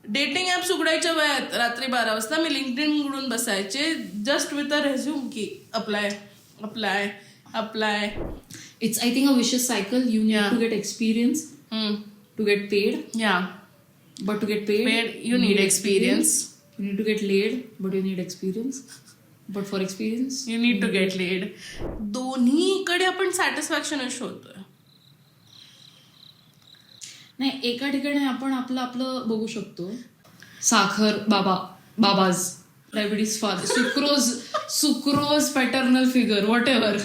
Dating apps उघडायच्या वेळात रात्री 12 वाजता मी लिंक्डइन उघडून बसायचे जस्ट विथ अ रेझ्यूम की apply apply apply. It's, I think, a vicious cycle. You need to get experience to get paid. Yeah. But to get paid, You need experience. You need to get laid, but you need experience. But for experience, You need to get laid. दोन्हीकडे आपण satisfaction शोधतोय. नाही, एका ठिकाणी आपण आपलं बघू शकतो. साखर बाबाज diabetes father sucrose paternal figure whatever.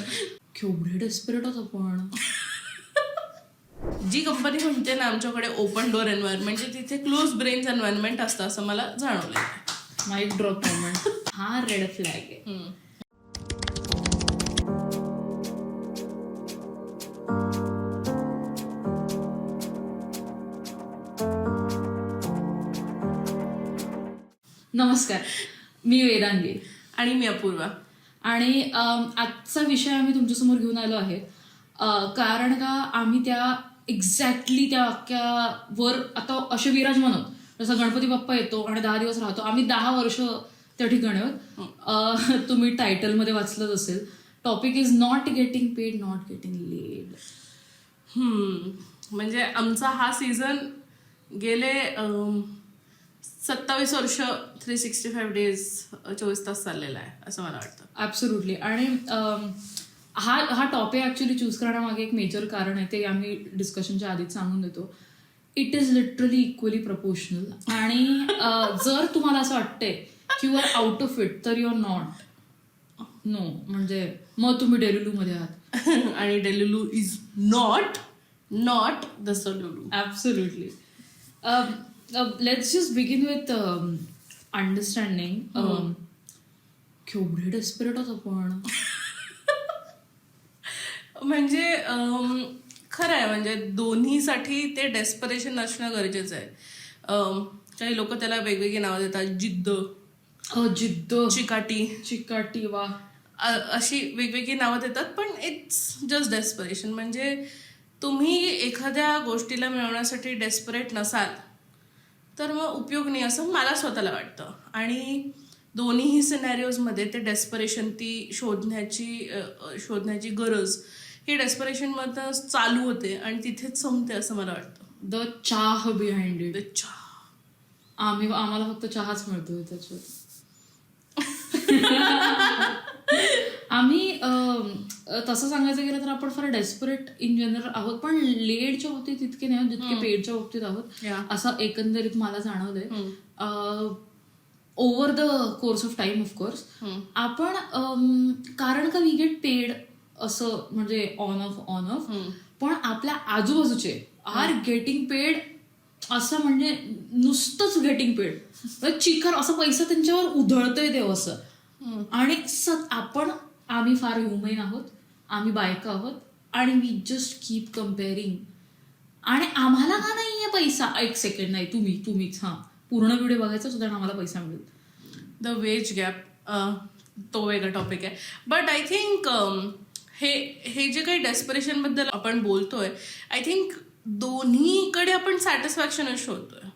केवढे डेस्परेट आहोत आपण. जी कंपनी म्हणते ना आमच्याकडे ओपन डोअर एन्व्हायरमेंट तिथे क्लोज ब्रेन्स एन्व्हायरमेंट असतं असं मला जाणवलं. Mike drop moment. हा रेड फ्लॅग आहे. नमस्कार, मी वेदांगी आणि मी अपूर्वा. आणि आजचा विषय आम्ही तुमच्यासमोर घेऊन आलो आहे कारण का आम्ही त्या एक्झॅक्टली त्या वाक्यावर आता असे विराजमान आहोत. जसं गणपती बाप्पा येतो आणि 10 दिवस राहतो, आम्ही 10 वर्ष त्या ठिकाणी आहोत. तुम्ही टायटलमध्ये वाचलंच असेल. Topic is not getting paid, not getting laid. म्हणजे आमचा हा सीझन गेले 27 वर्ष 365 डेज 24 तास चाललेला आहे असं मला वाटतं. ॲब्सोल्युटली. आणि हा टॉपिक ॲक्च्युली चूज करण्यामागे एक मेजर कारण आहे, ते आम्ही डिस्कशनच्या आधीच सांगून देतो. It is literally equally proportional. आणि जर तुम्हाला असं वाटतंय की you are out of it तर यू आर नॉट. नो, म्हणजे मग तुम्ही डेलुलूमध्ये आहात. आणि delulu is not the solulu. Absolutely. Let's just begin with understanding. केवढे डेस्परेट आहोत आपण. म्हणजे खरं आहे, म्हणजे दोन्हीसाठी ते डेस्परेशन असणं गरजेचं आहे. काही लोक त्याला वेगवेगळी नावं देतात. जिद्द, चिकाटी वा अशी वेगवेगळी नावं देतात. पण इट्स जस्ट डेस्परेशन. म्हणजे तुम्ही एखाद्या गोष्टीला मिळवण्यासाठी डेस्परेट नसाल तर मग उपयोग नाही असं मला स्वतःला वाटतं. आणि दोन्हीही सिनॅरिओजमध्ये ते डेस्परेशन, ती शोधण्याची गरज ही डेस्परेशनमध्ये चालू होते आणि तिथेच संपते असं मला वाटतं. द चाह बिहाइंड इट. चहा. आम्हाला फक्त चहाच मिळतोय त्याच्यात. आम्ही तसं सांगायचं गेलं तर आपण फार डेस्परेट इन जनरल आहोत, पण लेडच्या बाबतीत इतके नाही आहोत जितके पेडच्या बाबतीत आहोत असं एकंदरीत मला जाणवलंय. Over the course of time of course आपण कारण का वी गेट पेड असं म्हणजे ऑन ऑफ पण आपल्या आजूबाजूचे आर गेटिंग पेड असं म्हणजे नुसतंच गेटिंग पेड चिखल असं पैसा त्यांच्यावर उधळतोय देव असं. आणि आम्ही फार ह्युमन आहोत, आम्ही बायका आहोत आणि वी जस्ट कीप कम्पेअरिंग. आणि आम्हाला का नाहीये पैसा. एक सेकंड, नाही तुम्हीच पूर्ण व्हिडिओ बघायचा सुद्धा आम्हाला पैसा मिळेल. द वेज गॅप तो वेगळा टॉपिक आहे. बट आय थिंक हे जे काही डेस्परेशनबद्दल आपण बोलतोय, आय थिंक दोन्हीकडे आपण सॅटिस्फॅक्शन शोधतोय.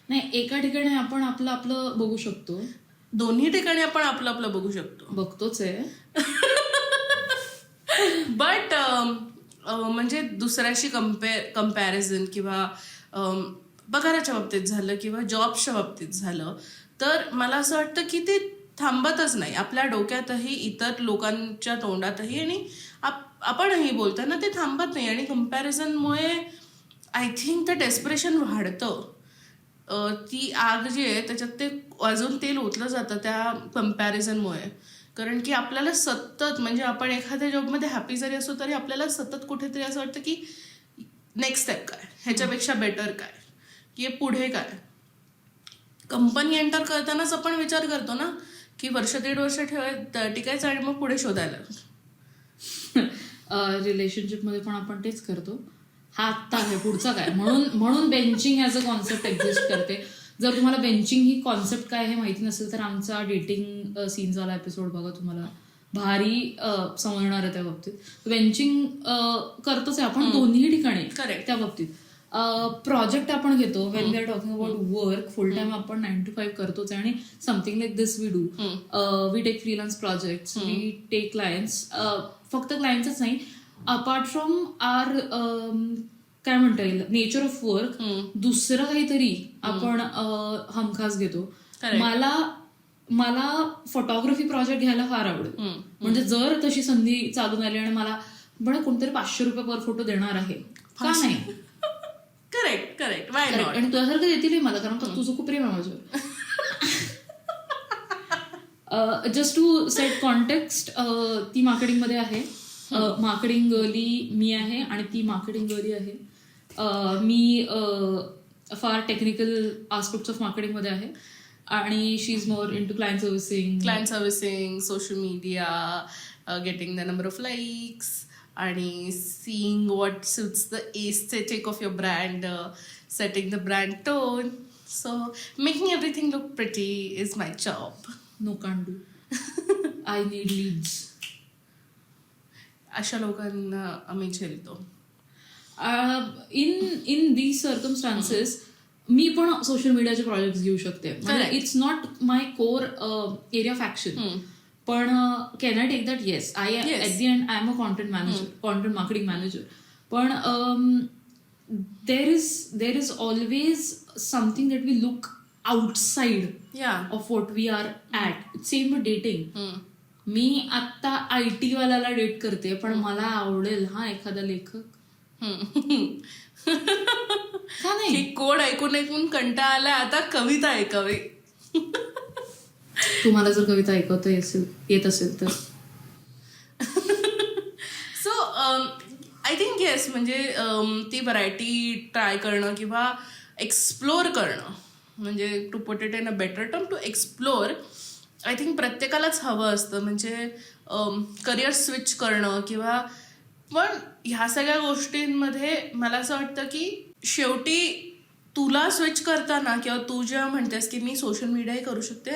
नाही, एका ठिकाणी आपण आपलं बघू शकतो, दोन्ही ठिकाणी आपण आपलं बघू शकतो. बघतोच आहे. बट म्हणजे दुसऱ्याशी कम्पॅरिझन किंवा पगाराच्या बाबतीत झालं किंवा जॉबच्या बाबतीत झालं तर मला असं वाटतं की ते थांबतच नाही. आपल्या डोक्यातही, इतर लोकांच्या तोंडातही आणि आपणही बोलताना ते थांबत नाही. आणि कम्पॅरिझनमुळे आय थिंक ते डेस्परेशन वाढतं. ती आग जी आहे त्याच्यात ते अजून तेल ओतलं जातं त्या कम्पॅरिझनमुळे. कारण की आपल्याला सतत, म्हणजे आपण एखाद्या जॉबमध्ये हॅपी जरी असो तरी आपल्याला सतत कुठेतरी असं वाटतं की नेक्स्ट स्टेप काय, ह्याच्यापेक्षा बेटर काय, की पुढे काय. कंपनी एंटर करतानाच आपण विचार करतो ना की 1-1.5 वर्ष टिकायचं आणि मग पुढे शोधायला. रिलेशनशिपमध्ये पण आपण तेच करतो. हा आत्ता आहे, पुढचा काय, म्हणून benching as a concept exist करते. जर तुम्हाला बेंचिंग ही कॉन्सेप्ट काय हे माहिती नसेल तर आमचा डेटिंग सीन्सवाला एपिसोड बघा, तुम्हाला भारी समजणार आहे त्या बाबतीत. बेंचिंग करतोच आहे आपण दोन्ही ठिकाणी. करेक्ट. त्या बाबतीत प्रोजेक्ट आपण घेतो when we are talking about work full time आपण 9 to 5 करतोच आणि something like this we do. We take freelance project, we take clients. फक्त क्लायंट्सच नाही, अपार्ट फ्रॉम आर काय म्हणता येईल नेचर ऑफ वर्क, दुसरं काहीतरी आपण हमखास घेतो. मला फोटोग्राफी प्रोजेक्ट घ्यायला फार आवडेल. म्हणजे जर तशी संधी चालून आली आणि मला बरं कोणतरी ₹500 पर फोटो देणार आहे का नाही. Correct why not. आणि तुझ्यासारखं देतील मला, कारण का तुझं खूप प्रेम आहे माझ्यावर. जस्ट टू सेट कॉन्टेक्स्ट, ती मार्केटिंगमध्ये आहे. मार्केटिंग गर्ली मी आहे आणि ती मार्केटिंग गर्ली आहे. मी फार टेक्निकल आस्पेक्ट्स ऑफ मार्केटिंगमध्ये आहे आणि she is more into client servicing, social media, getting the number of likes आणि seeing what suits the aesthetic of your brand, setting the brand tone. So making everything look pretty is my job. No can do. I need leads. अशा लोकांना आम्ही झेलतो. In these circumstances मी पण social मीडियाचे project घेऊ शकते. It's not my core area of action, पण can I take that? Yes. I at the end I am a content manager, content marketing manager. पण there is always something that we look outside of what we are at. Same dating. मी आत्ता IT वाल्याला date करते, पण मला आवडेल एखादा लेखक का नाही. कोड ऐकून कंटाळा आलाय, आता कविता ऐकावी. तुम्हाला जर कविता ऐकवता येत असेल तर. सो आय थिंक येस, म्हणजे ती व्हरायटी ट्राय करणं किंवा एक्सप्लोअर करणं, म्हणजे to put it in a better term, to explore, I think प्रत्येकालाच हवं असतं. म्हणजे करिअर स्विच करणं किंवा, पण ह्या सगळ्या गोष्टींमध्ये मला असं वाटतं की शेवटी तुला स्विच करताना किंवा तू जेव्हा म्हणतेस की मी सोशल मीडियाही करू शकते,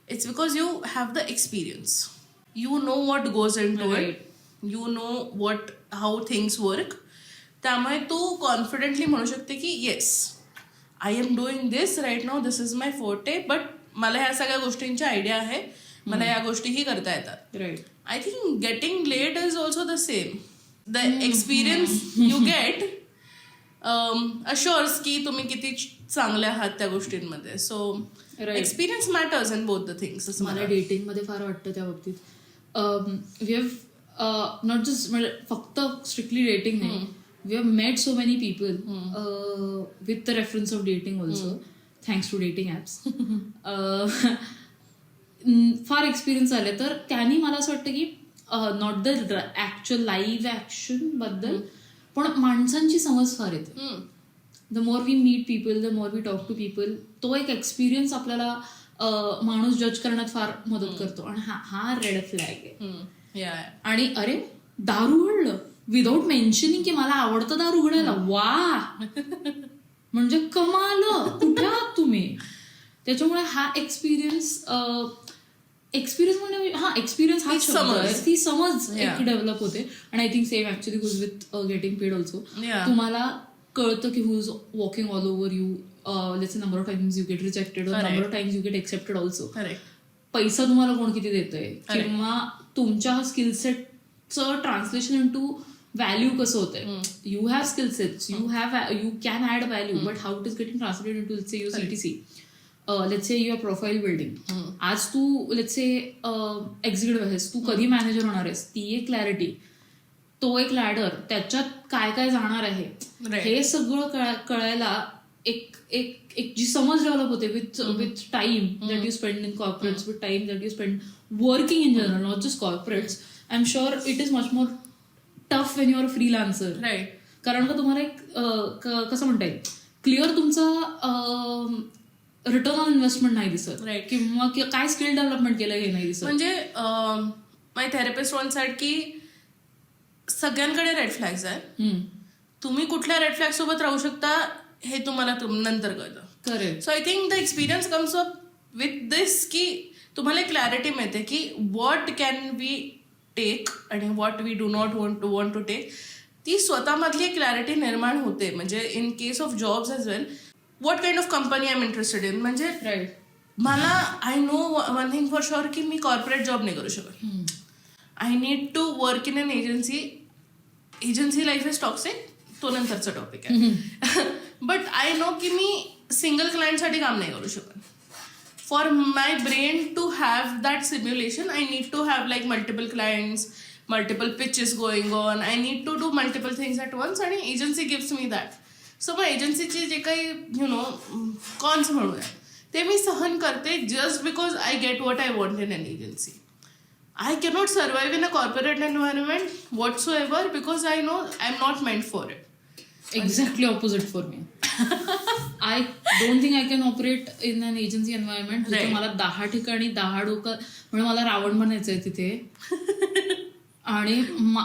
it's because you have the experience. You know what goes into it, you know how things work. त्यामुळे तू कॉन्फिडेंटली म्हणू शकते की yes, I am doing this right now, this is my forte, but मला ह्या सगळ्या गोष्टींची idea आहे, मला या गोष्टीही करता येतात. Right. I think getting late is also the same. The experience you get assures की तुम्ही किती चांगले आहात त्या गोष्टींमध्ये. So experience matters in both the things. मला डेटिंगमध्ये फार वाटतं त्या बाबतीत. वी हॅव नॉट जस्ट म्हणजे फक्त स्ट्रिक्टली डेटिंग नाही, we have met so many people with the reference of dating also, thanks to dating apps. फार एक्सपिरियन्स आले. तर त्यांनी मला असं वाटतं की not the actual live action बद्दल, पण माणसांची समज फार येते. The more we meet people, the more we talk to people, तो एक एक्सपिरियन्स आपल्याला माणूस जज करण्यात फार मदत करतो. आणि हा रेड फ्लॅग आहे. आणि अरे दारू उघडलं विदाऊट मेन्शनिंग की मला आवडतं दारू उघडायला, वा म्हणजे कमाल, कुठे आहात तुम्ही. त्याच्यामुळे हा एक्सपिरियन्स म्हणजे एक्सपिरियन्स हा शब्द, ती समज एक डेव्हलप होते. आणि I think same actually goes with getting paid also. तुम्हाला कळतं की who is walking all over you. Let's say number of times you get rejected, number of times you get accepted also. पैसा तुम्हाला कोण किती देतोय, किंवा तुमच्या स्किल सेटचं ट्रान्सलेशन इन टू व्हॅल्यू कसं होतंय. You have skill sets, you can add value, but how it is getting translated into let's say your CTC, let's say your profile building. आज तू लेट्स से एक्झिक्युटिव्ह आहेस, तू कधी manager होणार आहेस, ती एक clarity, तो एक लॅडर, त्याच्यात काय काय जाणार आहे, हे सगळं कळायला एक जी समज डेव्हलप होते with time that you spend in corporates, with time that you spend working in general, not just corporates. I am sure it is much more tough when your freelancer. Right. कारण का तुम्हाला एक कसं म्हणता येईल, clear तुमचा return on investment नाही दिसत, किंवा काय स्किल डेव्हलपमेंट केलं हे नाही दिसत. म्हणजे माय थेरपिस्ट वन साइड की सगळ्यांकडे रेड फ्लॅग्स आहेत, तुम्ही कुठल्या रेड फ्लॅग सोबत राहू शकता हे तुम्हाला नंतर कळतं. Correct. So I think the experience comes up with this की तुम्हाला क्लॅरिटी मिळते की व्हॉट कॅन वी टेक आणि what we do not want to take. ती स्वतःमधली एक क्लॅरिटी निर्माण होते. म्हणजे in case of jobs as well, what kind of company I am interested in. म्हणजे राईट. मला I know one thing for sure की मी कॉर्पोरेट जॉब नाही करू शकत. I need to work in an agency. Agency life is toxic, तो नंतरचा topic आहे. बट आय नो की मी सिंगल क्लायंटसाठी काम नाही करू शकत. For my brain to have that simulation I need to have like multiple clients, multiple pitches going on. I need to do multiple things at once आणि agency gives me that. So मग एजन्सीचे जे काही cons म्हणूया ते मी सहन करते just because I get what I want in an agency. I cannot survive in a corporate environment whatsoever because I know I'm not meant for it. Exactly opposite for me. I don't think I can operate in an agency environment. जिथे मला 10 ठिकाणी 10 डोकं, म्हणजे मला रावण बनायचंय तिथे. आणि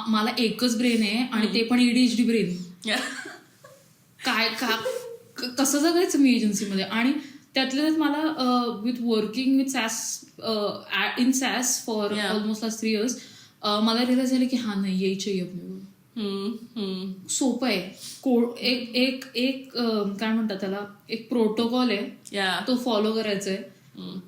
मला एकच ब्रेन आहे आणि ते पण ADHD ब्रेन. काय कसं जगायचं मी एजन्सीमध्ये. आणि त्यातल्या त्यात मला with working with SaaS in SaaS for almost last 3 years मला रिअलाइज झालं की हा नाही यायचे सोपं आहे. एक काय म्हणतात त्याला, एक प्रोटोकॉल आहे, तो फॉलो करायचा आहे.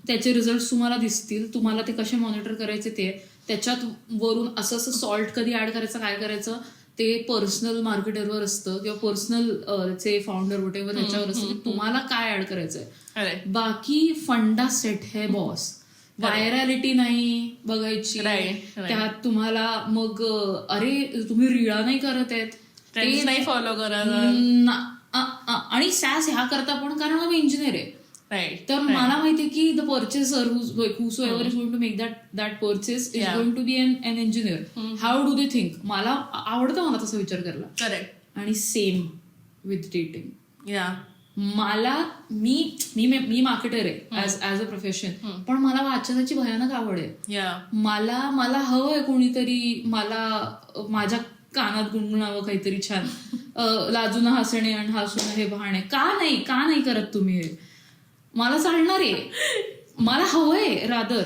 त्याचे रिझल्ट तुम्हाला दिसतील, तुम्हाला ते कसे मॉनिटर करायचे ते, त्याच्यात वरून असं सॉल्ट कधी ऍड करायचं, काय करायचं ते पर्सनल मार्केटरवर असतं किंवा पर्सनल चे फाउंडर वटेवर त्याच्यावर असतं की तुम्हाला काय ऍड करायचंय. बाकी फंडा सेट है बॉस. व्हायरॅलिटी नाही बघायची त्यात तुम्हाला. मग अरे तुम्ही रिळा नाही करत आहेत ते नाही फॉलो करा. आणि सॅस ह्या करता पण कारण आम्ही इंजिनियर आहे. राईट. तर मला माहितीये की the पर्चेसर whosoever is going to make that purchase is going to be an engineer. How do they think? मला आवडतं मला तसा विचार करायला. करेक्ट. आणि सेम विथ डेटिंग. या मला मी मार्केटर आहे ऍज अ प्रोफेशन, पण मला वाचनाची भयानक आवड आहे. मला हवंय कोणीतरी मला माझ्या कानात गुणगुणावं काहीतरी छान, लाजून हसणे आणि हसून हे बहाणे. का नाही करत तुम्ही हे? मला चालणार आहे, मला हवंय रादर.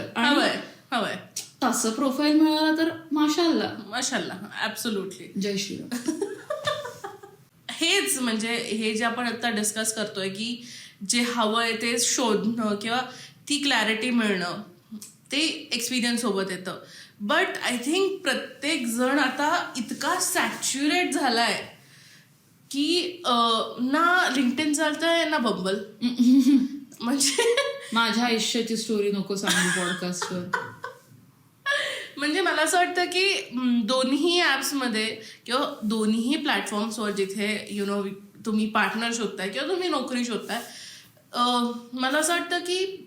हवंय तसं प्रोफाईल मिळालं तर माशाल्लाह ऍब्सोल्युटली. जय श्रीराम. हेच म्हणजे हे जे आपण आता डिस्कस करतोय की जे हवंय ते शोधणं किंवा ती क्लॅरिटी मिळणं ते एक्सपिरियन्स सोबत येतं. बट आय थिंक प्रत्येक जण आता इतका सॅच्युरेट झालाय की ना लिंक्डइन चालतंय ना बंबल. म्हणजे माझ्या आयुष्याची स्टोरी नको सांगू पॉडकास्टवर. म्हणजे मला असं वाटतं की दोन्ही ॲप्समध्ये किंवा दोन्ही प्लॅटफॉर्म्सवर जिथे तुम्ही पार्टनर शोधताय किंवा तुम्ही नोकरी शोधताय, मला असं वाटतं की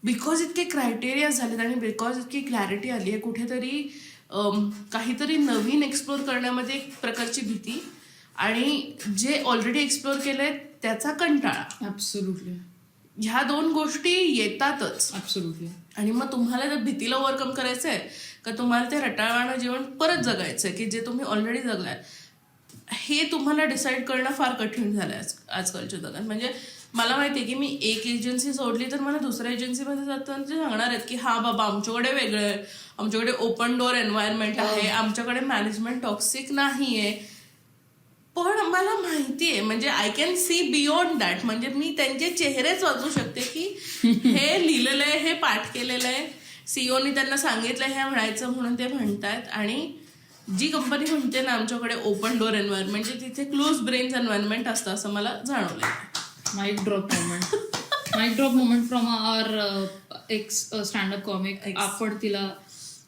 बिकॉज इतके क्रायटेरिया झालेत आणि बिकॉज इतकी क्लॅरिटी आली आहे, कुठेतरी काहीतरी नवीन एक्सप्लोर करण्यामध्ये एक प्रकारची भीती आणि जे ऑलरेडी एक्सप्लोर केलंय त्याचा कंटाळा. ऍब्सोल्युटली. ह्या 2 गोष्टी येतातच. ऍब्सोल्युटली. आणि मग तुम्हाला त्या भीतीला ओव्हरकम करायचंय का तुम्हाला ते रटाळवाणं जीवन परत जगायचंय की जे तुम्ही ऑलरेडी जगलाय, हे तुम्हाला डिसाईड करणं फार कठीण झालंय आजकालच्या जगात. म्हणजे मला माहितीये की मी एक एजन्सी सोडली तर मला दुसऱ्या एजन्सीमध्ये जाताना ते सांगणार आहेत की हा बाबा आमच्याकडे वेगळं आहे, आमच्याकडे ओपन डोअर एन्व्हायरमेंट आहे, आमच्याकडे मॅनेजमेंट टॉक्सिक नाहीये. पण मला माहितीये, म्हणजे I can see beyond that. म्हणजे मी त्यांचे चेहरेच वाचू शकते की हे लिहिलेलं आहे, हे पाठ केलेलं आहे, सीईओनी त्यांना सांगितलं हे म्हणायचं म्हणून ते म्हणतायत. आणि जी कंपनी म्हणते ना आमच्याकडे ओपन डोअर एन्व्हायरमेंट, म्हणजे तिथे क्लोज ब्रेन्स एन्व्हायरमेंट असतं असं मला जाणवलंय. Mike drop moment from our ex standup comic. आपण तिला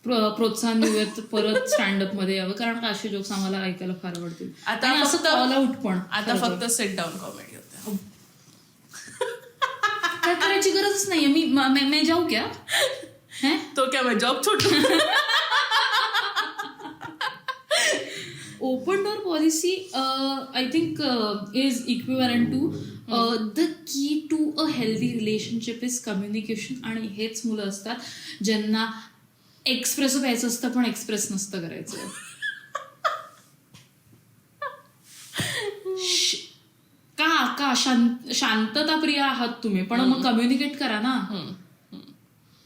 प्रोत्साहन देऊयात परत स्टँडअप मध्ये यावं, कारण असे जोक्स आम्हाला ऐकायला फार आवडतील. आता असं कॉल आउट पण आता फक्त सेट डाऊन कॉमेडी होते. काय करायची गरजच नाहीये. मी जाऊ क्या तो क्या मैं जॉब छोटू. Open door policy I think is equivalent to the key to a healthy relationship is communication. आणि हेच मुलं असतात ज्यांना एक्सप्रेस व्हायचं असतं पण एक्सप्रेस नसतं करायचं. का शांतता प्रिय आहात तुम्ही, पण मग कम्युनिकेट करा ना.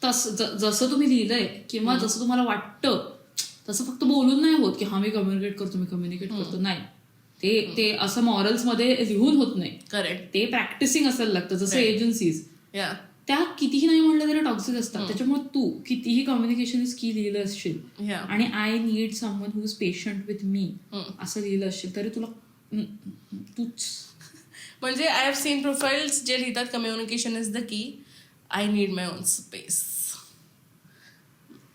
जसं तुम्ही लिहिलंय किंवा जसं तुम्हाला वाटतं तसं फक्त बोलून नाही होत की हा मी कम्युनिकेट करतो नाही. ते असं मॉरल्समध्ये लिहून होत नाही. करेक्ट. ते प्रॅक्टिसिंग असायला लागतं. जसं एजन्सीज या त्या कितीही नाही म्हणलं तरी टॉक्सिक असतात. त्याच्यामुळे तू कितीही कम्युनिकेशन स्किल लिहिलं असशील आणि I need someone who is patient with me असं लिहिलं असशील तरी तुला तूच म्हणजे आय हॅव सीन प्रोफाईल्स जे लिहितात communication is the key, I need my on space.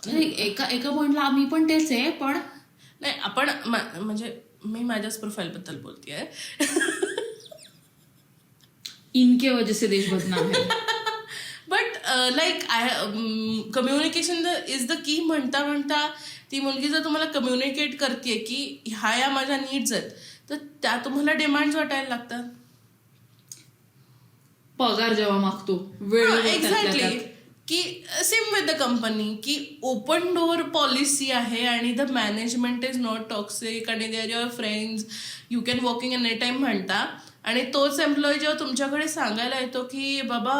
एका पॉइंटला आम्ही पण तेच आहे. पण नाही आपण म्हणजे मी माझ्याच प्रोफाईलबद्दल बोलतेय. इनके वजह से देश बदनाम है. But like communication is the key म्हणता म्हणता ती मुलगी जर तुम्हाला कम्युनिकेट करते की ह्या या माझ्या नीड्स आहेत तर त्या तुम्हाला डिमांड्स वाटायला लागतात. पगार जेव्हा मागतो वेळ एक्झॅक्टली. की सेम विथ द कंपनी की ओपन डोअर पॉलिसी आहे आणि the management is not toxic आणि they are your friends, you can walking any time म्हणता. आणि तोच एम्प्लॉई जेव्हा तुमच्याकडे सांगायला येतो की बाबा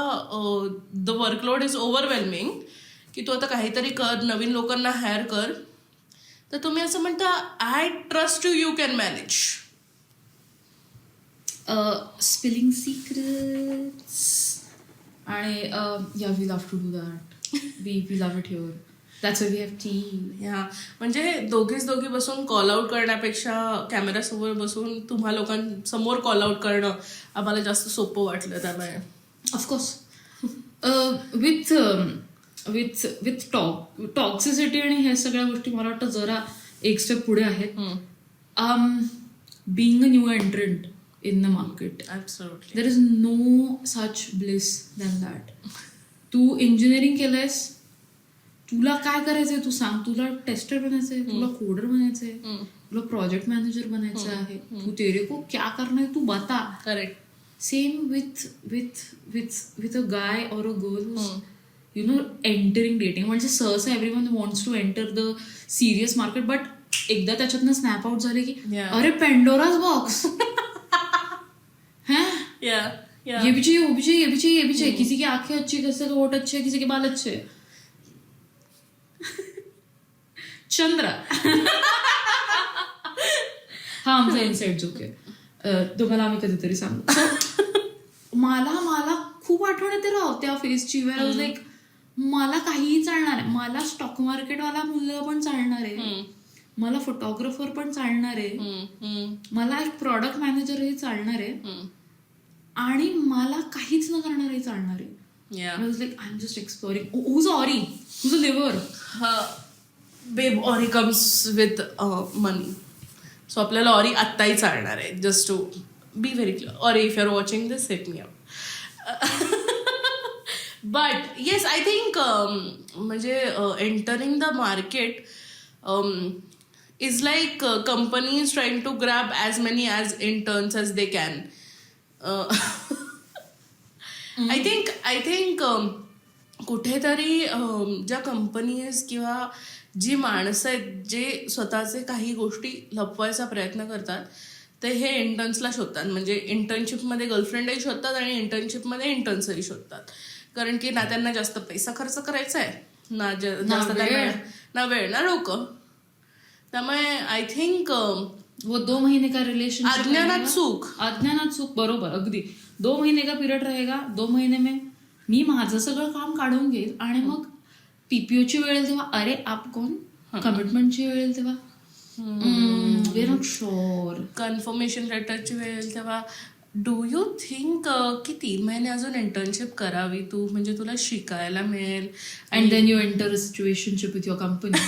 द वर्कलोड इज ओव्हरवेल्मिंग, की तू आता काहीतरी कर, नवीन लोकांना हायर कर, तर तुम्ही असं म्हणता I trust you, you can manage. Spilling secrets आणि yeah, we love to do that. we love it here. That's why we have tea. ह्या म्हणजे दोघी बसून कॉल आउट करण्यापेक्षा कॅमेऱ्यासमोर बसून तुम्हा लोकांसमोर कॉल आउट करणं आम्हाला जास्त सोपं वाटलं. त्यामुळे ऑफकोर्स विथ टॉक्सिसिटी आणि ह्या सगळ्या गोष्टी मला वाटतं जरा एक स्टेप पुढे आहेत. Being a new entrant in the market. Absolutely. There is no such bliss than that. तू इंजिनिअरिंग केलंयस, तुला काय करायचंय तू सांग. तुला टेस्टर बनायचंय, तुला कोडर बनायचंय, तुला प्रोजेक्ट मॅनेजर बनायचं आहे, तू तेरे को क्या करना है तू बता. Correct. Same with a guy or a girl entering dating. म्हणजे सहसा everyone wants to enter the serious market, but एकदा त्याच्यातनं स्नॅप आउट झाले की अरे पेंडोराज बॉक्स. ये भी चाहिए, वो भी चाहिए, ये भी चाहिए, ये भी चाहिए. किसी की आंखें अच्छी, किसी के होठ अच्छे, किसी के बाल अच्छे. चंद्रा. हा आमचा इनसाइड जोक आहे, तुम्हाला आम्ही कधीतरी सांगू. मला खूप आठवण येते राव त्या फेजची. वेअर लाईक मला काहीही चालणार आहे. मला स्टॉक मार्केटवाला मुलगा पण चालणार आहे, मला फोटोग्राफर पण चालणार आहे, मला एक प्रॉडक्ट मॅनेजरही चालणार आहे, आणि मला काहीच न करणारही चालणार आहे. Like I am just exploring. Who's Orry, who's a liver. Babe Orry comes with money. So आपल्याला ऑरी आत्ताही चालणार आहे. Just to be very clear. Orry if you are watching this, hit me up. But yes, I think म्हणजे entering the market is like companies trying to grab as many as interns as they can. I think कुठेतरी ज्या companies किंवा जी माणसं आहेत जे स्वतःचे काही गोष्टी लपवायचा प्रयत्न करतात ते हे इंटर्न्सला शोधतात. म्हणजे इंटर्नशिपमध्ये गर्लफ्रेंडही शोधतात आणि इंटर्नशिपमध्ये इंटर्न्सही शोधतात. कारण की ना त्यांना जास्त पैसा खर्च करायचा आहे, ना जास्त ना वेळ ना डोकं. त्यामुळे आय थिंक वो 2 महीने का रिलेशनशिप, अज्ञानात सुख. बरोबर, अगदी 2 महीने का पिरियड रहेगा. 2 महीने में मी माझं सगळं काम काढून घेईल आणि मग पीपीओची वेळ येईल तेव्हा अरे आप कोण, कमिटमेंटची वेळ येईल तेव्हा we are not sure, confirmation लेटरची वेळ येईल तेव्हा डू यू थिंक की 3 महिने अजून इंटर्नशिप करावी तू, म्हणजे तुला शिकायला मिळेल. And then you enter a situationship with your company.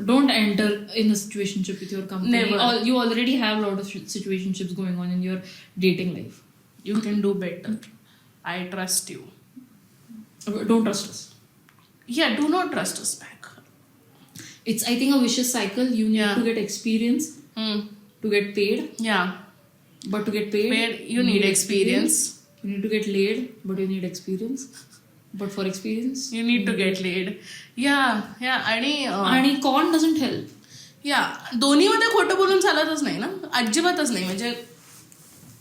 Don't enter in a situationship with your company. Never. You already have a lot of situationships going on in your dating life. You can do better. I trust you. Don't trust us. Yeah, do not trust us back. It's, I think, a vicious cycle. You need to get experience to get paid. Yeah. But to get paid you need experience. You need to get laid, but you need experience. But for experience, you need to get laid. Yeah. आणि कॉन doesn't help. दोन्हीमध्ये खोटं बोलून चालतच नाही ना, अजिबातच नाही. म्हणजे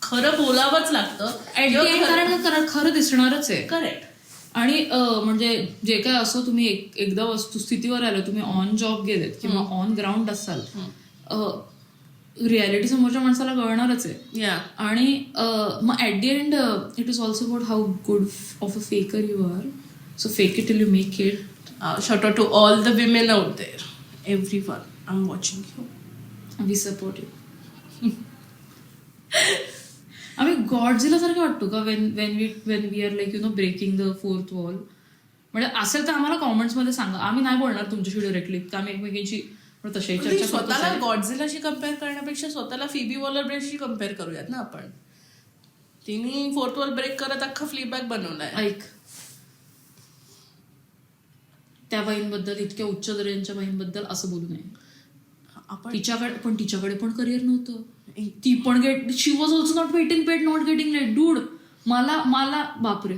खरं बोलावंच लागतं. कारण खरं दिसणारच आहे. करेक्ट. आणि म्हणजे जे काय असो तुम्ही एकदा वस्तुस्थितीवर आलं, तुम्ही ऑन जॉब गेलेत किंवा ऑन ग्राउंड असाल, रियालिटी समोरच्या माणसाला कळणारच आहे. आणि मग at the end it is also about how good of a faker you are. So fake it till you make it. Shout out to all the women out there. Everyone, I'm watching you. We support you. आम्ही Godzilla सारखं वाटतो का when we are like breaking the fourth wall? म्हणजे असेल तर आम्हाला कॉमेंट्समध्ये सांगा. आम्ही नाही बोलणार तुमच्याशी डिरेक्टली, तर आम्ही एकमेकींची तशाही चर्चा स्वतःला गॉडझिलाशी कम्पेअर करण्यापेक्षा स्वतःला फिबी वॉलर ब्रेकशी कम्पेअर करूयात ना आपण. तिने फोर्थ वॉल ब्रेक करत अख्खा फ्लीबॅग बनवलाय. ऐक, त्या बाईंबद्दल, इतक्या उच्च दर्जाच्या बाईंबद्दल असं बोलू नये. तिच्याकडे पण करिअर नव्हतं. ती पण she was also not getting paid, not getting late. Dude, मला बापरे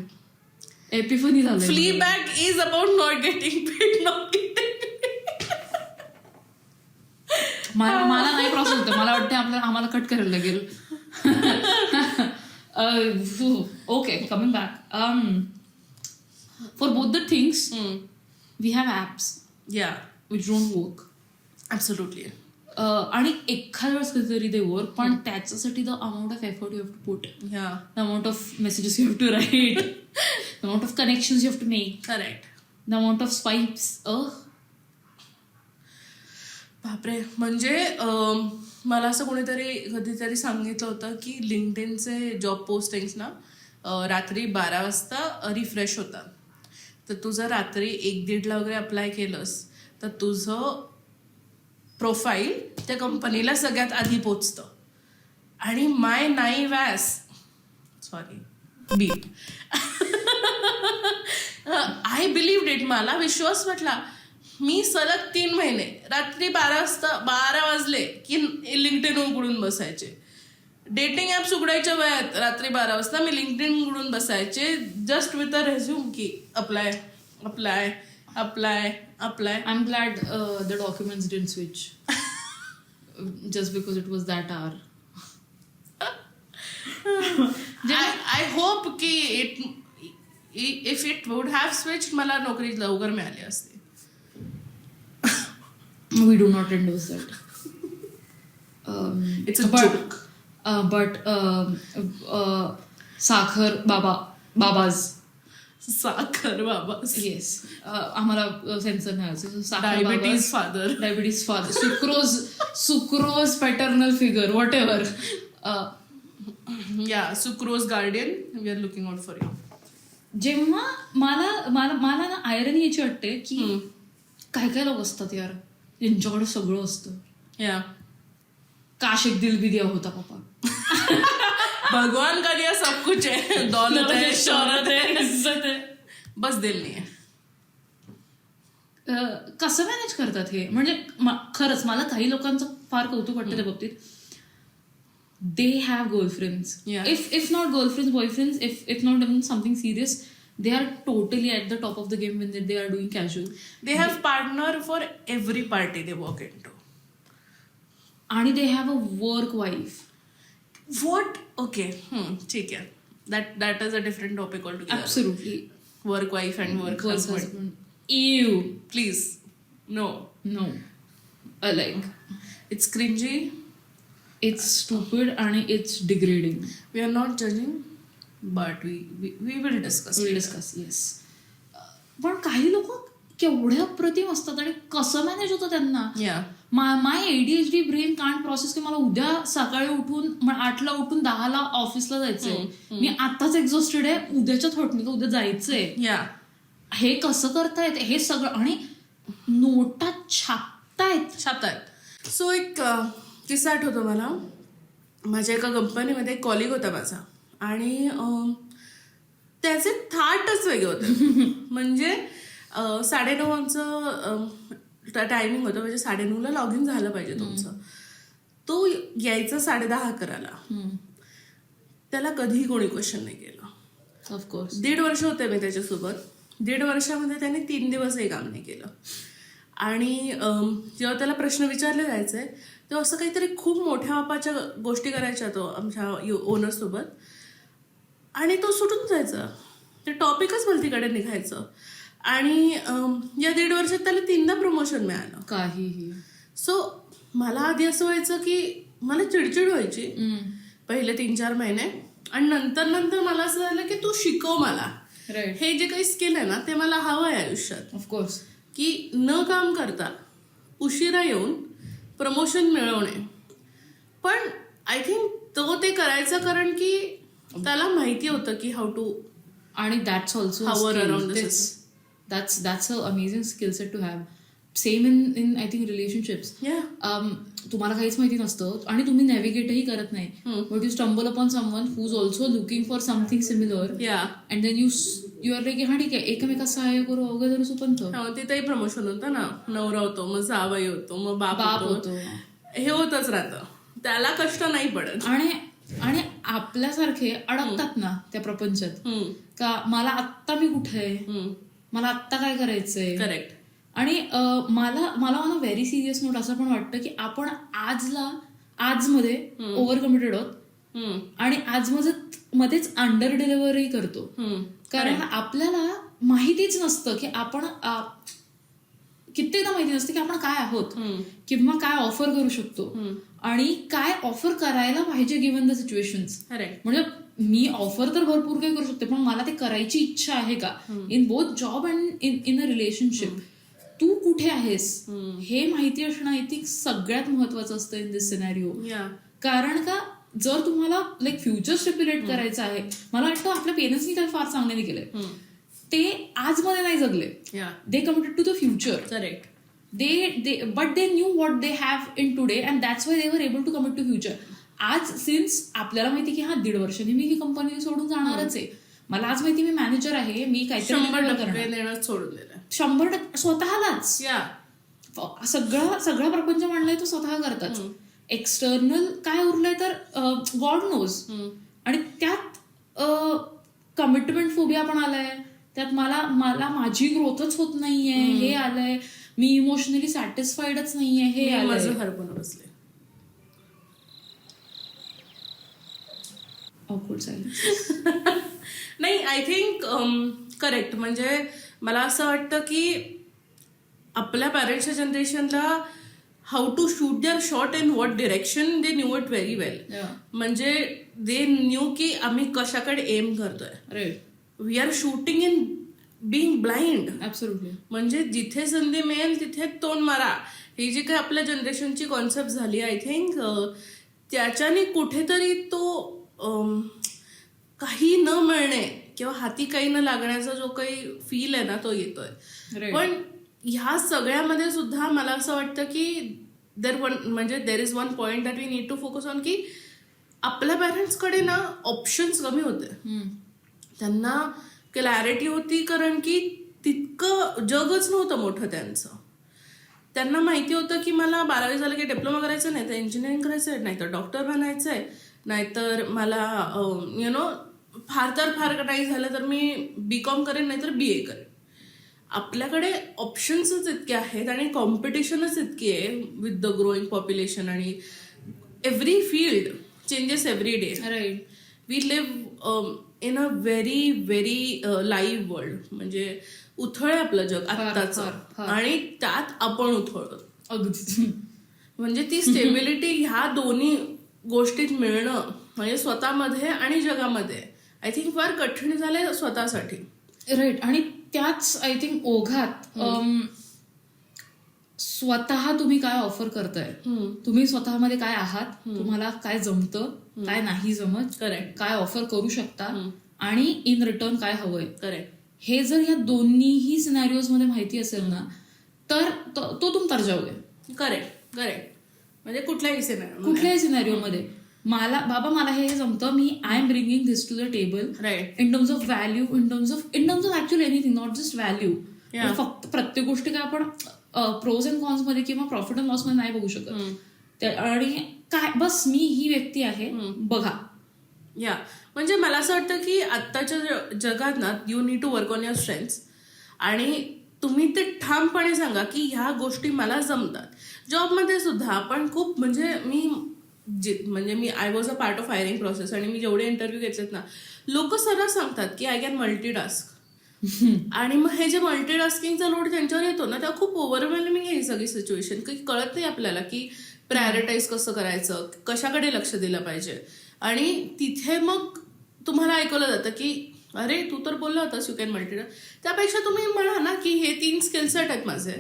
एपिफनी झालं. Fleabag is about not getting paid, not getting. मला नाही क्रॉस होतं. मला वाटतं आम्हाला कट करायला लागेल. Okay, coming back. For both the things we have apps which don't work. Absolutely. आणि एखाद्या वेळेस कधीतरी ते वर्क, पण त्याच्यासाठी the amount of effort you have to put, the amount of messages you have to write, the amount of connections you have to make, correct, the amount of swipes. बापरे. म्हणजे मला असं कोणीतरी कधीतरी सांगितलं होतं की लिंक्डइनचे जॉब पोस्टिंग्स ना रात्री 12 वाजता रिफ्रेश होतात. तर तू जर रात्री 1-1:30 वगैरे अप्लाय केलंस तर तुझं प्रोफाईल त्या कंपनीला सगळ्यात आधी पोचतं. आणि माय नाई वॅस sorry but I believed it. मला विश्वास वाटला. मी सलग 3 महिने रात्री 12 वाजले की लिंक्डइन उघडून बसायचे. डेटिंग ॲप्स उघडायच्या वेळात रात्री 12 वाजता मी लिंक्डइन उघडून बसायचे, जस्ट विथ अ रेझ्यूम की apply apply apply apply. I'm glad the documents didn't switch just because it was that hour. I hope की if it would have switched मला नोकरी लवकर मिळाली असती. We do not endorse that. It's a joke. But साखर बाबाज. साखर बाबा. Yes, आम्हाला सेन्सर नाही. Diabetes father. Sucrose paternal figure, whatever. Sucrose guardian, we are looking out for you. जेव्हा मला ना आयरनी याची वाटते की काय लोक असतात यार यांच्याकडे सगळं असतं. काश एक दिल भी दिया होता पापा. भगवान का दिया सब कुछ है, दौलत है, शौहरत है, इज्जत है, बस दिल नाही आहे. कसं मॅनेज करतात हे? म्हणजे खरंच मला काही लोकांचं फार कौतुक वाटतं त्या बाबतीत. They have girlfriends, if not girlfriends, boyfriends, if not even something serious, they are totally at the top of the game when they are doing casual. They have partner for every party they walk into. And they have a work wife. What? Okay. ठीक है. That is a different topic altogether. Absolutely. Work wife and work husband. Ew. Please. No. Like. It's cringy. It's stupid and it's degrading. We are not judging. But we will discuss. Yes. पण काही लोक केवढ्या अप्रतिम असतात आणि कसं manage होतं त्यांना. माय ADHD brain can't process की मला उद्या सकाळी उठून 8ला उठून 10ला ऑफिसला जायचंय. मी आताच एक्झॉस्टेड आहे, उद्याच्या थॉटनी तर उद्या जायचंय. हे कसं करतायत हे सगळं, आणि नोटा छापतायत. सो एक किस्सा आठवतो मला. माझ्या एका कंपनीमध्ये एक कॉलिग होता माझा, आणि त्याचे थाटच वेगळे होते. म्हणजे 9:30 आमचं टायमिंग होतं, म्हणजे 9:30ला लॉग इन झालं पाहिजे तुमचं. तो यायचा 10:30-11ला. त्याला कधीही कोणी क्वेश्चन नाही केलं. ऑफकोर्स 1.5 वर्ष होते मी त्याच्यासोबत. 1.5 वर्षामध्ये त्याने 3 दिवसही काम नाही केलं. आणि जेव्हा त्याला प्रश्न विचारले जायचे तेव्हा असं काहीतरी खूप मोठ्या मापाच्या गोष्टी करायच्या तो आमच्या ओनरसोबत, आणि तो सुटून जायचा. ते टॉपिकच भलतीकडे निघायचं. आणि या 1.5 वर्षात त्याला 3दा प्रमोशन मिळालं. काहीही. सो मला आधी असं व्हायचं की मला चिडचिड व्हायची पहिले 3-4 महिने, आणि नंतर मला असं झालं की तू शिकव मला. राईट. हे जे काही स्किल आहे ना ते मला हवं आहे आयुष्यात. ऑफकोर्स. की न काम करता उशिरा येऊन प्रमोशन मिळवणे. पण आय थिंक तो ते करायचं कारण की त्याला माहिती होतं की हाऊ टू. आणि that's also that's a amazing skill set to have. Same in I think relationships. तुम्हाला काहीच माहिती नसतं आणि तुम्ही नॅव्हिगेटही करत नाही, but you stumble upon someone who is also looking for something similar, and then you are like हा ठीक आहे एकमेकात सहाय्य करू अवघड सुपंथ. तिथेही प्रमोशन होतं ना, नवरा होतो, मग जावई होतो, मग बाप होतो, हे होतच राहतं. त्याला कष्ट नाही पडत. आणि आपल्यासारखे अडकतात ना त्या प्रपंचात, का मला आत्ता मी कुठे आहे, मला आत्ता काय करायचंय. करेक्ट. आणि मला on a very serious note असं पण वाटतं की आपण आजमध्ये ओव्हर कमिटेड आहोत आणि मध्येच अंडर डिलिव्हरी करतो. कारण आपल्याला माहितीच नसतं की आपण कित्येकदा माहिती नसतं की आपण काय आहोत किंवा काय ऑफर करू शकतो आणि काय ऑफर करायला पाहिजे गिव्हन द सिच्युएशन्स. म्हणजे मी ऑफर तर भरपूर काही करू शकते, पण मला ते करायची इच्छा आहे का, in both job and in a relationship. तू कुठे आहेस हे माहिती असणं आय थिंक सगळ्यात महत्वाचं असतं इन दिस सिनॅरिओ. कारण का जर तुम्हाला लाईक फ्युचर स्टिप्युलेट करायचं आहे, मला वाटतं आपल्या पेरेंट्सनी काही फार चांगल्याने केलंय. ते आजमध्ये नाही जगले, they committed to the future. Correct. But they knew what they have in today and that's why they were able to commit to future. आज सिन्स आपल्याला माहिती की 1.5 वर्षांनी मी ही कंपनी सोडून जाणारच आहे, मला आज माहिती मी मॅनेजर आहे, मी काहीतरी 100% सोडून दिलं. 100% स्वतःलाच. सगळा प्रपंच मांडलाय तो स्वतः करतात. एक्सटर्नल काय उरलंय तर गॉड नोज. आणि त्यात कमिटमेंट फोबिया पण आलाय, त्यात मला माझी ग्रोथच होत नाहीये हे आलंय, मी इमोशनली सॅटिस्फाईडच नाहीये हे आलंय. हरपून बसले. Awkward silence. नाही, आय थिंक करेक्ट. म्हणजे मला असं वाटतं की आपल्या पॅरेंट्सच्या जनरेशनला how to shoot their shot in what direction they knew it very well. म्हणजे दे न्यू की आम्ही कशाकडे एम करतोय. We are shooting in being blind. Absolutely. म्हणजे जिथे संधी मिळेल तिथे तोंड मारा, ही जी काही आपल्या जनरेशनची कॉन्सेप्ट झाली आय थिंक त्याच्याने कुठेतरी तो काही न मिळणे किंवा हाती काही न लागण्याचा जो काही फील आहे ना तो येतोय. पण ह्या सगळ्यामध्ये सुद्धा मला असं वाटतं की there is one point that we need to focus on की आपल्या पॅरेंट्सकडे ना ऑप्शन्स कमी होते. त्यांना क्लॅरिटी होती कारण की तितकं जगच नव्हतं मोठं त्यांचं. त्यांना माहिती होतं की मला 12वी झालं की डिप्लोमा करायचं, नाही तर इंजिनिअरिंग करायचं आहे, नाहीतर डॉक्टर बनायचं आहे, नाहीतर मला फार नाही झालं तर मी BCom करेन, नाहीतर BA करेन. आपल्याकडे ऑप्शन्सच इतके आहेत आणि कॉम्पिटिशनच इतकी आहे विथ द ग्रोईंग पॉप्युलेशन. आणि every field changes every day. Right. We live in a very very live world. म्हणजे उथळ आपलं जग आत्ताचं आणि त्यात आपण उथळतो. अगदी. म्हणजे ती स्टेबिलिटी ह्या दोन्ही गोष्टीत मिळणं म्हणजे स्वतःमध्ये आणि जगामध्ये आय थिंक फार कठीण झालंय स्वतःसाठी. राईट. आणि त्याच आय थिंक ओघात स्वतः तुम्ही काय ऑफर करताय, तुम्ही स्वतःमध्ये काय आहात, तुम्हाला काय जमतं, काय नाही जमत, करेक्ट, काय ऑफर करू शकता आणि इन रिटर्न काय हवंय, करेक्ट. हे जर या दोन्हीही सिनॅरिओज मध्ये माहिती असेल ना तर तो तुम तरजावगे. करेक्ट. म्हणजे कुठल्याही सिनॅरिओ मध्ये मला हे जमतं, मी I am bringing this to the table. Right. In terms of value, in terms of actually anything, not just value. फक्त प्रत्येक गोष्टी काय आपण प्रोज अँड कॉन्स मध्ये किंवा प्रॉफिट अँड लॉस मध्ये नाही बघू शकत. आणि काय बस मी ही व्यक्ती आहे बघा. म्हणजे मला असं वाटतं की आत्ताच्या जगात ना you need to work on your strengths आणि तुम्ही ते ठामपणे सांगा की ह्या गोष्टी मला जमतात. जॉबमध्ये सुद्धा आपण खूप म्हणजे मी म्हणजे मी I was a part of hiring process आणि मी जेवढे इंटरव्ह्यू घेतलेत ना, लोक सरळ सांगतात की आय कॅन मल्टीटास्क. आणि मग हे जे मल्टीटास्किंगचा लोड त्यांच्यावर येतो ना, तेव्हा खूप ओव्हरवेल्मिंग आहे ही सगळी सिच्युएशन, की कळत नाही आपल्याला की प्रायोरिटाईज कसं करायचं, कशाकडे लक्ष दिलं पाहिजे. आणि तिथे मग तुम्हाला ऐकवलं जातं की अरे तू तर बोलला होतास यू कॅन मल्टीटास्क. त्यापेक्षा तुम्ही म्हणा ना की हे 3 स्किल सेट आहेत माझे,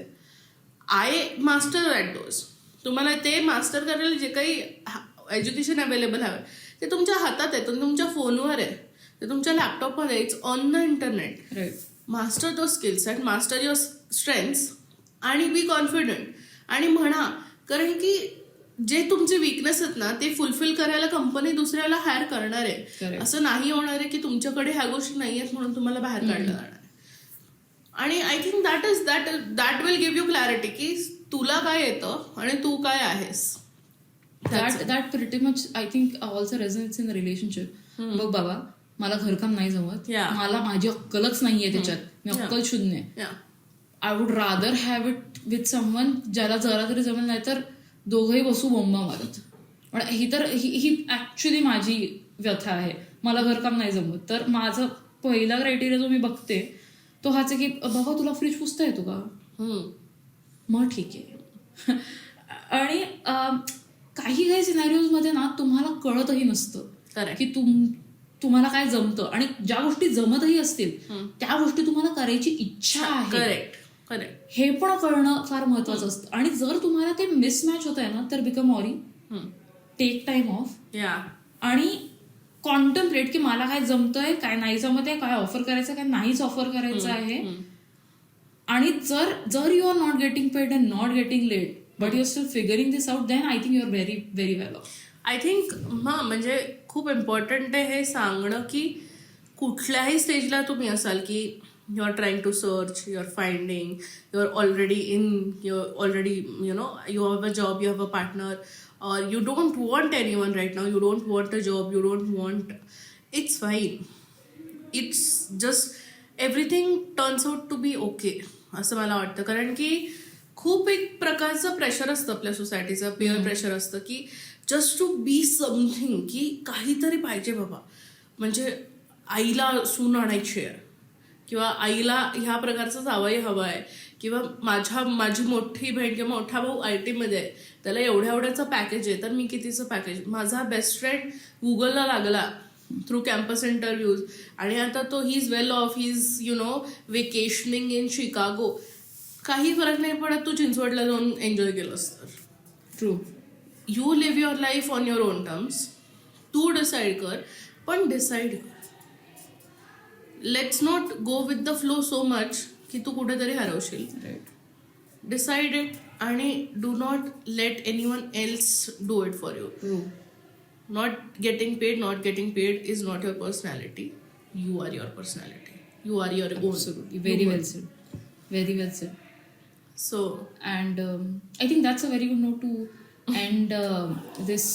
आय मास्टर ॲट दोज. तुम्हाला ते मास्टर करायला जे काही एज्युकेशन अवेलेबल हवं ते तुमच्या हातात आहे, तुमच्या फोनवर आहे, ते तुमच्या लॅपटॉपमध्ये, it's on the internet. Master the skill set, master your strengths आणि बी कॉन्फिडंट. आणि म्हणा, कारण की जे तुमचे विकनेस आहेत ना ते फुलफिल करायला कंपनी दुसऱ्याला हायर करणार आहे. असं नाही होणार आहे की तुमच्याकडे ह्या गोष्टी नाही आहेत म्हणून तुम्हाला बाहेर काढलं जाणार आहे. आणि I think that will give you clarity की तुला काय येतं आणि तू काय आहेस. That pretty much I think also resonates in the relationship. बघ बाबा, मला घरकाम नाही जमत, मला माझी अक्कलच नाहीये त्याच्यात, मी अक्कल शून्य आहे. I would rather have it with someone ज्याला जरा तरी जमेल, नाही तर दोघंही बसू बोंबा मारत. पण ही ऍक्च्युली माझी व्यथा आहे, मला घरकाम नाही जमत. तर माझा पहिला क्रायटेरिया जो मी बघते तो हाच आहे की बाबा तुला फ्रीज पुसता येतो का, मग ठीक आहे. आणि काही सिनारिओज मध्ये ना तुम्हाला कळतही नसतं की तुम्हाला काय जमतं, आणि ज्या गोष्टी जमतही असतील त्या गोष्टी तुम्हाला करायची इच्छा आहे. करेक्ट. हे पण कळणं फार महत्वाचं असतं. आणि जर तुम्हाला ते मिसमॅच होत आहे ना तर become Orry, take time off आणि कॉन्टम्प्लेट की मला काय जमतंय, काय नाही जमत आहे, काय ऑफर करायचं, काय नाहीच ऑफर करायचं आहे. आणि जर you are not getting paid and not getting laid but you are still figuring this out, then I think you are very very well off. I think म्हणजे खूप इम्पॉर्टंट आहे हे सांगणं की कुठल्याही स्टेजला तुम्ही असाल की you are trying to search, you are finding, you are already you have a job, you have a partner, or you don't want anyone right now, you don't want a job, you don't want, it's fine, it's just everything turns out to be okay असं मला वाटतं. कारण की खूप एक प्रकारचं pressure असतं आपल्या सोसायटीचं, पिअर प्रेशर असतं की जस्ट टू बी समथिंग, की काहीतरी पाहिजे बाबा. म्हणजे आईला सून आणायची आहे किंवा आईला ह्या प्रकारचं जावई हवं आहे, किंवा माझी मोठी बहीण किंवा मोठा भाऊ IT मध्ये आहे, त्याला एवढ्याचं पॅकेज आहे, तर मी कितीचं पॅकेज. माझा बेस्ट फ्रेंड गुगलला लागला थ्रू कॅम्पस इंटरव्ह्यूज आणि आता तो he is well of, he is vacationing in Chicago. काही फरक नाही पडत तू चिंचवडला जाऊन एन्जॉय केलंस तर. True. You live your life on your own terms. तू डिसाईड कर, पण डिसाईड कर. Let's not go with the flow so much की तू कुठेतरी हरवशील. डिसाइड इट आणि do not let anyone else do it for you. Not getting paid is not your personality. You are your personality. You are your own. Absolutely. Very well said. Very well said. So, and I think that's a very good note to end this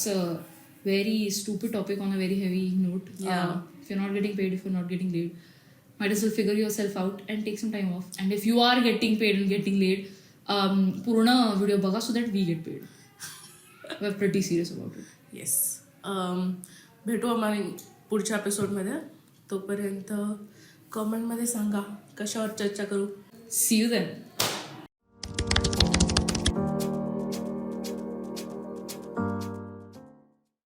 very stupid topic on a very heavy note. Yeah. If you're not getting paid, if you're not getting laid, might as well figure yourself out and take some time off. And if you are getting paid and getting laid, पूर्ण video बघा so that we get paid. We're pretty serious about it. yes. भेटू आम्हाला पुढच्या एपिसोडमध्ये. तोपर्यंत कमेंटमध्ये सांगा कशावर चर्चा करू. See you then.